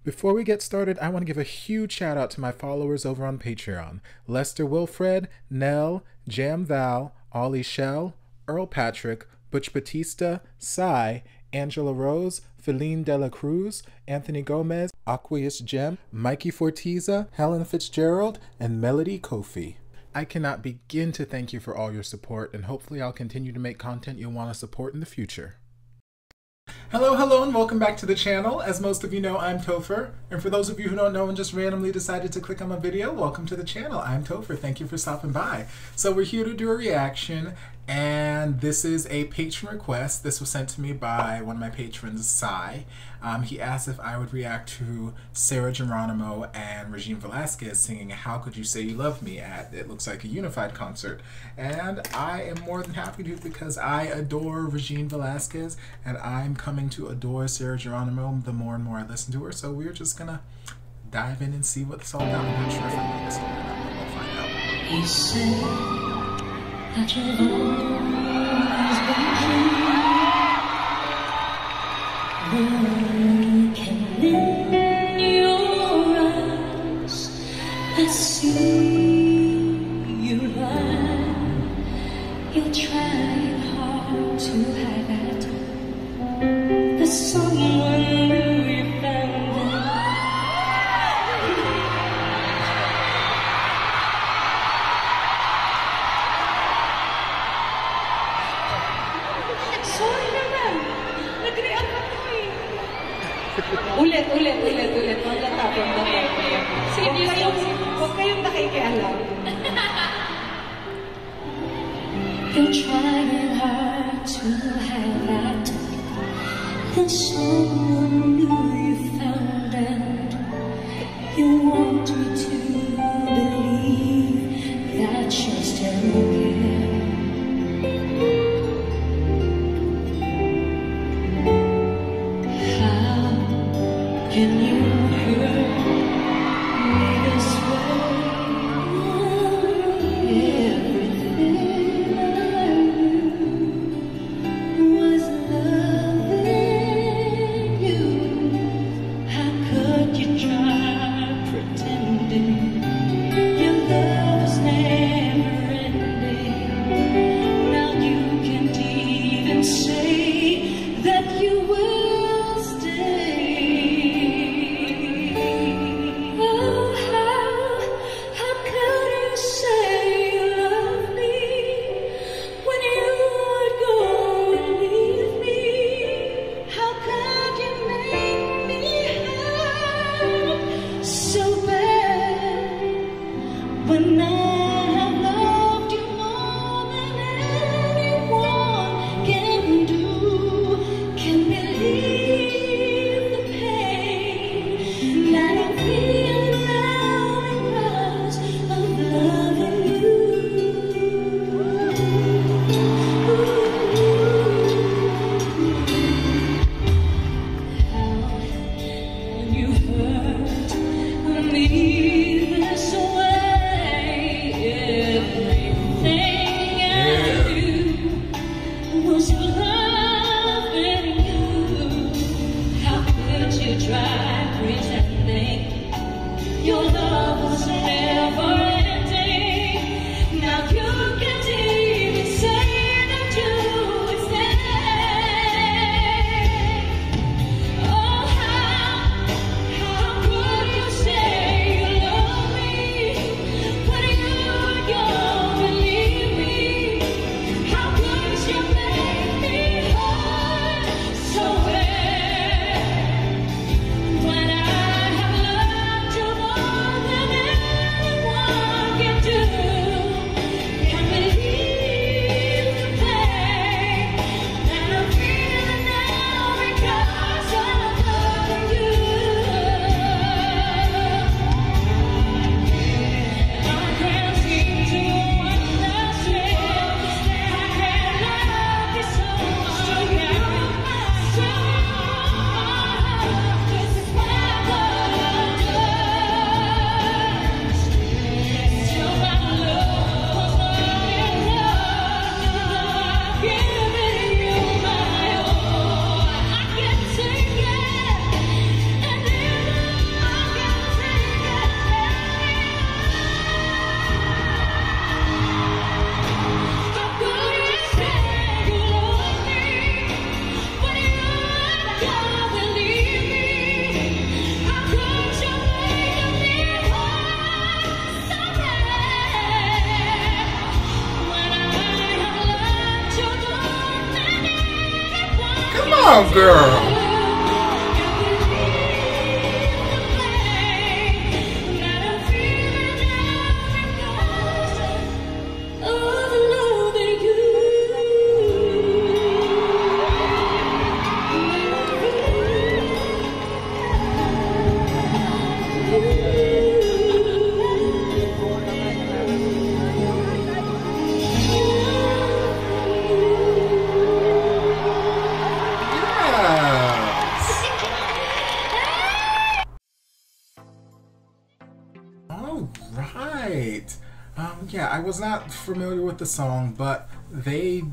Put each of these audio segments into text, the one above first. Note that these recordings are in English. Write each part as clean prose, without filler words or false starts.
Before we get started, I want to give a huge shout out to my followers over on Patreon. Lester Wilfred, Nell, Jam Val, Ollie Shell, Earl Patrick, Butch Batista, Cy, Angela Rose, Feline Dela Cruz, Anthony Gomez, Aqueous Gem, Mikey Fortiza, Helen Fitzgerald, and Melody Kofi. I cannot begin to thank you for all your support, and hopefully I'll continue to make content you'll want to support in the future. Hello, and welcome back to the channel. As most of you know, I'm Topher. And for those of you who don't know and just randomly decided to click on my video, welcome to the channel. I'm Topher. Thank you for stopping by. So we're here to do a reaction, and this is a patron request. This was sent to me by one of my patrons, Cy. He asked if I would react to Sarah Geronimo and Regine Velasquez singing How Could You Say You Love Me at, it looks like, a Unified concert. And I am more than happy to, because I adore Regine Velasquez, and I'm coming to adore Sarah Geronimo the more and more I listen to her. So we're just gonna dive in and see what it's all about. I'm not sure if I know this one or not, but we'll find out. You said that you've always been looking in your eyes, I see you lie. You're trying hard to hide that there's someone new you found Sorry naman. Nag-react ako eh. Ulit. From the top. Huwag kayong nakikialam. You're trying hard to hide that there's someone new you found, and you want me to believe that you're still okay. How can you hurt me this way? Everything I knew was loving you. How could you try pretending your love was never ending? Now you can't even say that you will stay. Oh, how could you say you love me when you would go and leave me? How could you make me hurt so bad when I have loved you more than anyone can do? Can believe the pain that I'm feeling now because of loving you. How can you hurt me this way? Everything I do was loving you. How could you try pretending your love was never ending? Now you can't even say that you would stay. Oh, how could you say you love me on, girl. Right. Yeah, I was not familiar with the song, but they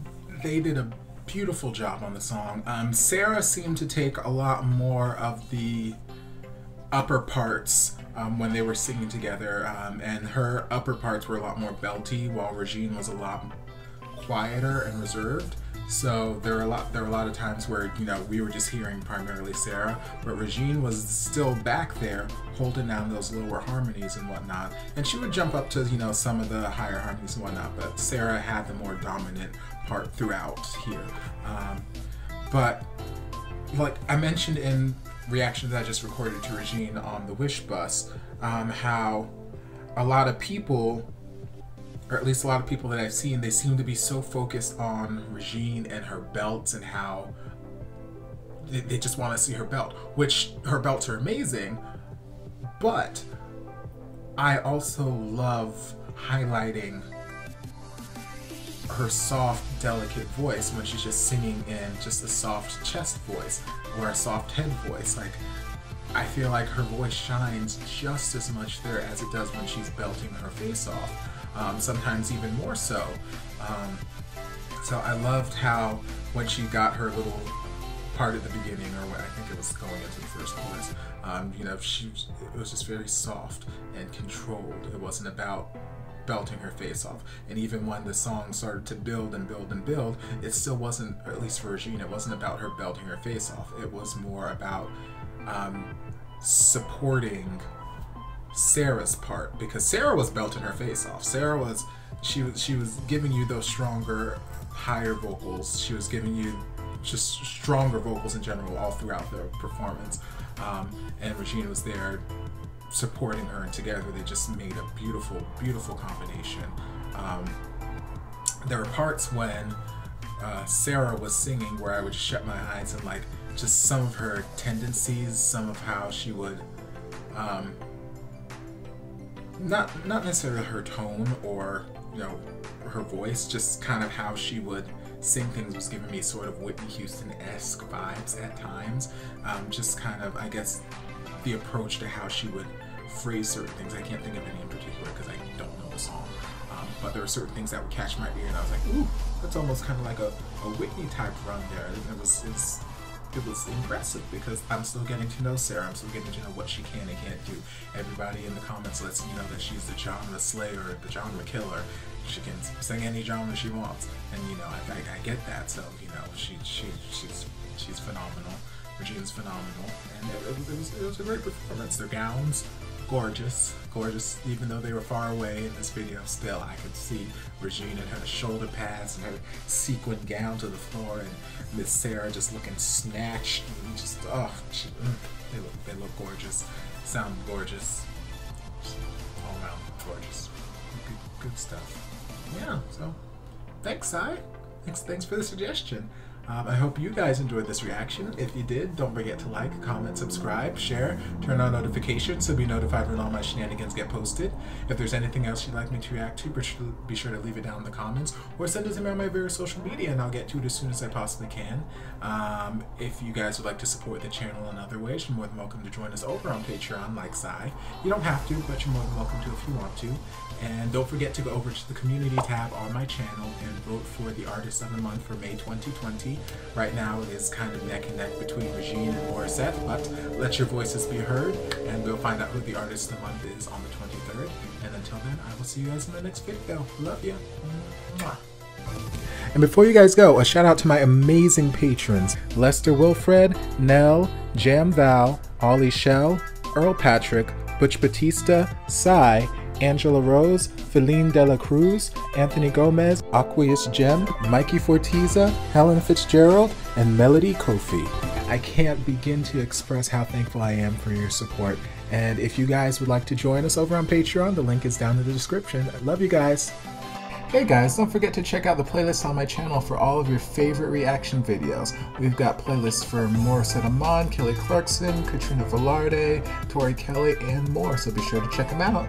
did a beautiful job on the song. Sarah seemed to take a lot more of the upper parts when they were singing together, and her upper parts were a lot more belty, while Regine was a lot quieter and reserved. So there were a lot of times where, you know, we were just hearing primarily Sarah, but Regine was still back there holding down those lower harmonies and whatnot, and she would jump up to, you know, some of the higher harmonies and whatnot, but Sarah had the more dominant part throughout here. But like I mentioned in reaction that I just recorded to Regine on the Wish Bus, how a lot of people, or at least a lot of people that I've seen, they seem to be so focused on Regine and her belts and how they just want to see her belt, which her belts are amazing, but I also love highlighting her soft, delicate voice when she's just singing in just a soft chest voice or a soft head voice. Like, I feel like her voice shines just as much there as it does when she's belting her face off. Sometimes even more so. So I loved how when she got her little part at the beginning, or when I think it was going into the first chorus, you know, it was just very soft and controlled. It wasn't about belting her face off. And even when the song started to build and build and build, it still wasn't, or at least for Regine, it wasn't about her belting her face off. It was more about supporting Sarah's part, because Sarah was belting her face off. Sarah was, she was giving you those stronger, higher vocals. She was giving you just stronger vocals in general all throughout the performance. And Regine was there supporting her, and together they just made a beautiful, beautiful combination. There were parts when Sarah was singing where I would shut my eyes and like just some of her tendencies, some of how she would not necessarily her tone or, you know, her voice, just kind of how she would sing things was giving me sort of Whitney Houston-esque vibes at times. Just kind of, I guess, the approach to how she would phrase certain things. I can't think of any in particular because I don't know the song. But there were certain things that would catch my ear and I was like, ooh, that's almost kind of like a Whitney type run there. It was impressive because I'm still getting to know Sarah. I'm still getting to know what she can and can't do. Everybody in the comments lets me know that she's the genre slayer, the genre killer. She can sing any genre she wants, and you know I get that. So you know she's phenomenal. Regine's phenomenal, and it was a great performance. Their gowns, gorgeous. Even though they were far away in this video, still I could see Regine in her shoulder pads and her sequin gown to the floor, and Miss Sarah just looking snatched and just they look gorgeous, sound gorgeous, just all around gorgeous. Good stuff. Yeah. So thanks, Sai. Thanks for the suggestion. I hope you guys enjoyed this reaction. If you did, don't forget to like, comment, subscribe, share, turn on notifications so be notified when all my shenanigans get posted. If there's anything else you'd like me to react to, be sure to leave it down in the comments or send it to me on my various social media and I'll get to it as soon as I possibly can. If you guys would like to support the channel in other ways, you're more than welcome to join us over on Patreon like Sai. You don't have to, but you're more than welcome to if you want to. And don't forget to go over to the community tab on my channel and vote for the Artist of the Month for May 2020. Right now it is kind of neck and neck between Regine and Morissette, but let your voices be heard and we'll find out who the Artist of the Month is on the 23rd. And until then, I will see you guys in the next video. Love you. Mwah. And before you guys go, a shout out to my amazing patrons: Lester Wilfred, Nell, Jam Val, Ollie Shell, Earl Patrick, Butch Batista, Sai, Angela Rose, Feline Dela Cruz, Anthony Gomez, Aqueous Gem, Mikey Fortiza, Helen Fitzgerald, and Melody Kofi. I can't begin to express how thankful I am for your support. And if you guys would like to join us over on Patreon, the link is down in the description. I love you guys. Hey guys, don't forget to check out the playlist on my channel for all of your favorite reaction videos. We've got playlists for Morissette Amon, Kelly Clarkson, Katrina Velarde, Tori Kelly, and more, so be sure to check them out.